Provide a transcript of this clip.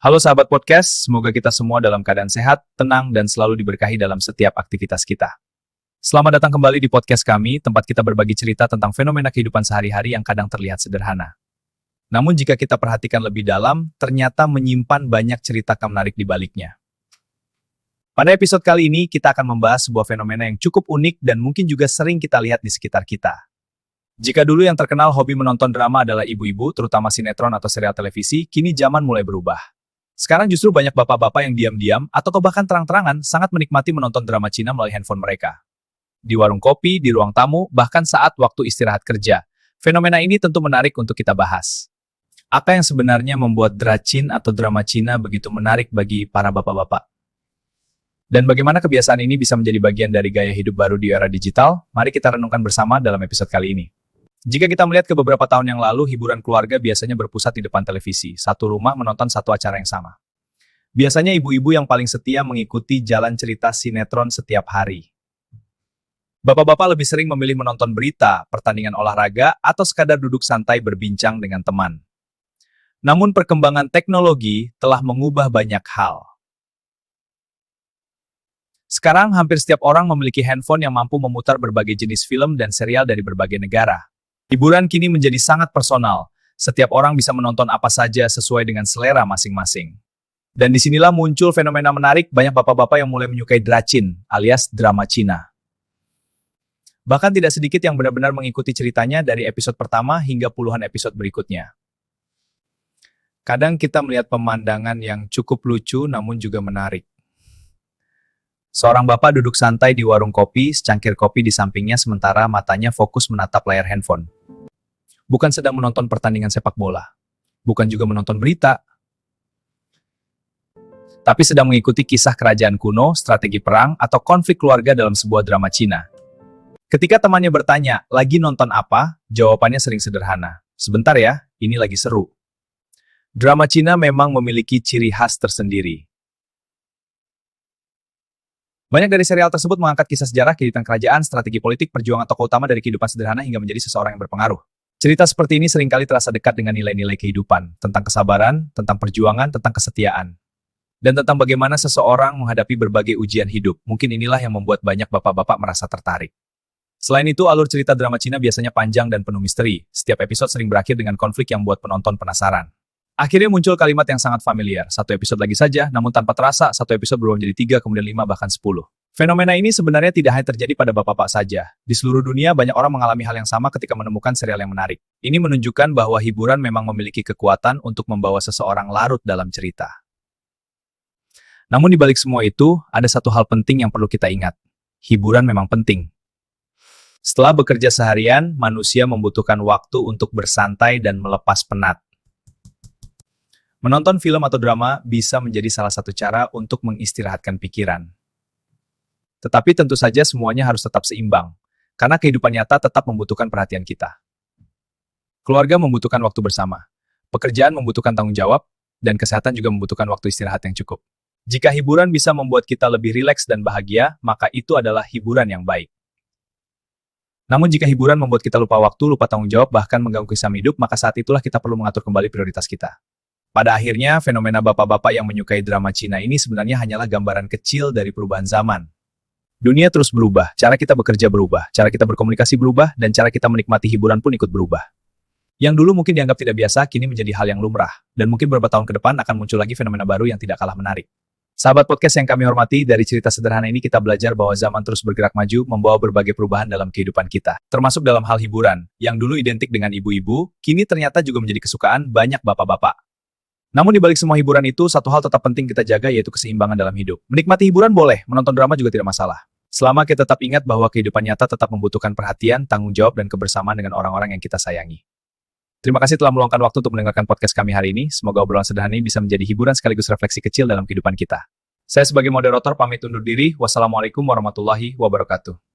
Halo sahabat podcast, semoga kita semua dalam keadaan sehat, tenang, dan selalu diberkahi dalam setiap aktivitas kita. Selamat datang kembali di podcast kami, tempat kita berbagi cerita tentang fenomena kehidupan sehari-hari yang kadang terlihat sederhana. Namun jika kita perhatikan lebih dalam, ternyata menyimpan banyak cerita menarik di baliknya. Pada episode kali ini, kita akan membahas sebuah fenomena yang cukup unik dan mungkin juga sering kita lihat di sekitar kita. Jika dulu yang terkenal hobi menonton drama adalah ibu-ibu, terutama sinetron atau serial televisi, kini zaman mulai berubah. Sekarang justru banyak bapak-bapak yang diam-diam atau bahkan terang-terangan sangat menikmati menonton drama Cina melalui handphone mereka. Di warung kopi, di ruang tamu, bahkan saat waktu istirahat kerja. Fenomena ini tentu menarik untuk kita bahas. Apa yang sebenarnya membuat dracin atau drama Cina begitu menarik bagi para bapak-bapak? Dan bagaimana kebiasaan ini bisa menjadi bagian dari gaya hidup baru di era digital? Mari kita renungkan bersama dalam episode kali ini. Jika kita melihat ke beberapa tahun yang lalu, hiburan keluarga biasanya berpusat di depan televisi, satu rumah menonton satu acara yang sama. Biasanya ibu-ibu yang paling setia mengikuti jalan cerita sinetron setiap hari. Bapak-bapak lebih sering memilih menonton berita, pertandingan olahraga, atau sekadar duduk santai berbincang dengan teman. Namun perkembangan teknologi telah mengubah banyak hal. Sekarang hampir setiap orang memiliki handphone yang mampu memutar berbagai jenis film dan serial dari berbagai negara. Hiburan kini menjadi sangat personal. Setiap orang bisa menonton apa saja sesuai dengan selera masing-masing. Dan disinilah muncul fenomena menarik, banyak bapak-bapak yang mulai menyukai dracin, alias drama Cina. Bahkan tidak sedikit yang benar-benar mengikuti ceritanya dari episode pertama hingga puluhan episode berikutnya. Kadang kita melihat pemandangan yang cukup lucu namun juga menarik. Seorang bapak duduk santai di warung kopi, secangkir kopi di sampingnya sementara matanya fokus menatap layar handphone. Bukan sedang menonton pertandingan sepak bola. Bukan juga menonton berita. Tapi sedang mengikuti kisah kerajaan kuno, strategi perang, atau konflik keluarga dalam sebuah drama Cina. Ketika temannya bertanya, lagi nonton apa? Jawabannya sering sederhana. Sebentar ya, ini lagi seru. Drama Cina memang memiliki ciri khas tersendiri. Banyak dari serial tersebut mengangkat kisah sejarah, kehidupan kerajaan, strategi politik, perjuangan tokoh utama dari kehidupan sederhana hingga menjadi seseorang yang berpengaruh. Cerita seperti ini seringkali terasa dekat dengan nilai-nilai kehidupan, tentang kesabaran, tentang perjuangan, tentang kesetiaan, dan tentang bagaimana seseorang menghadapi berbagai ujian hidup. Mungkin inilah yang membuat banyak bapak-bapak merasa tertarik. Selain itu, alur cerita drama Cina biasanya panjang dan penuh misteri. Setiap episode sering berakhir dengan konflik yang membuat penonton penasaran. Akhirnya muncul kalimat yang sangat familiar, satu episode lagi saja, namun tanpa terasa, satu episode berubah menjadi 3, kemudian 5, bahkan 10. Fenomena ini sebenarnya tidak hanya terjadi pada bapak-bapak saja. Di seluruh dunia, banyak orang mengalami hal yang sama ketika menemukan serial yang menarik. Ini menunjukkan bahwa hiburan memang memiliki kekuatan untuk membawa seseorang larut dalam cerita. Namun di balik semua itu, ada satu hal penting yang perlu kita ingat. Hiburan memang penting. Setelah bekerja seharian, manusia membutuhkan waktu untuk bersantai dan melepas penat. Menonton film atau drama bisa menjadi salah satu cara untuk mengistirahatkan pikiran. Tetapi tentu saja semuanya harus tetap seimbang, karena kehidupan nyata tetap membutuhkan perhatian kita. Keluarga membutuhkan waktu bersama, pekerjaan membutuhkan tanggung jawab, dan kesehatan juga membutuhkan waktu istirahat yang cukup. Jika hiburan bisa membuat kita lebih rileks dan bahagia, maka itu adalah hiburan yang baik. Namun jika hiburan membuat kita lupa waktu, lupa tanggung jawab, bahkan mengganggu kesan hidup, maka saat itulah kita perlu mengatur kembali prioritas kita. Pada akhirnya, fenomena bapak-bapak yang menyukai drama Cina ini sebenarnya hanyalah gambaran kecil dari perubahan zaman. Dunia terus berubah, cara kita bekerja berubah, cara kita berkomunikasi berubah, dan cara kita menikmati hiburan pun ikut berubah. Yang dulu mungkin dianggap tidak biasa, kini menjadi hal yang lumrah. Dan mungkin beberapa tahun ke depan akan muncul lagi fenomena baru yang tidak kalah menarik. Sahabat podcast yang kami hormati, dari cerita sederhana ini kita belajar bahwa zaman terus bergerak maju, membawa berbagai perubahan dalam kehidupan kita. Termasuk dalam hal hiburan, yang dulu identik dengan ibu-ibu, kini ternyata juga menjadi kesukaan banyak bapak-bapak. Namun di balik semua hiburan itu, satu hal tetap penting kita jaga yaitu keseimbangan dalam hidup. Menikmati hiburan boleh, menonton drama juga tidak masalah. Selama kita tetap ingat bahwa kehidupan nyata tetap membutuhkan perhatian, tanggung jawab, dan kebersamaan dengan orang-orang yang kita sayangi. Terima kasih telah meluangkan waktu untuk mendengarkan podcast kami hari ini. Semoga obrolan sederhana ini bisa menjadi hiburan sekaligus refleksi kecil dalam kehidupan kita. Saya sebagai moderator pamit undur diri. Wassalamualaikum warahmatullahi wabarakatuh.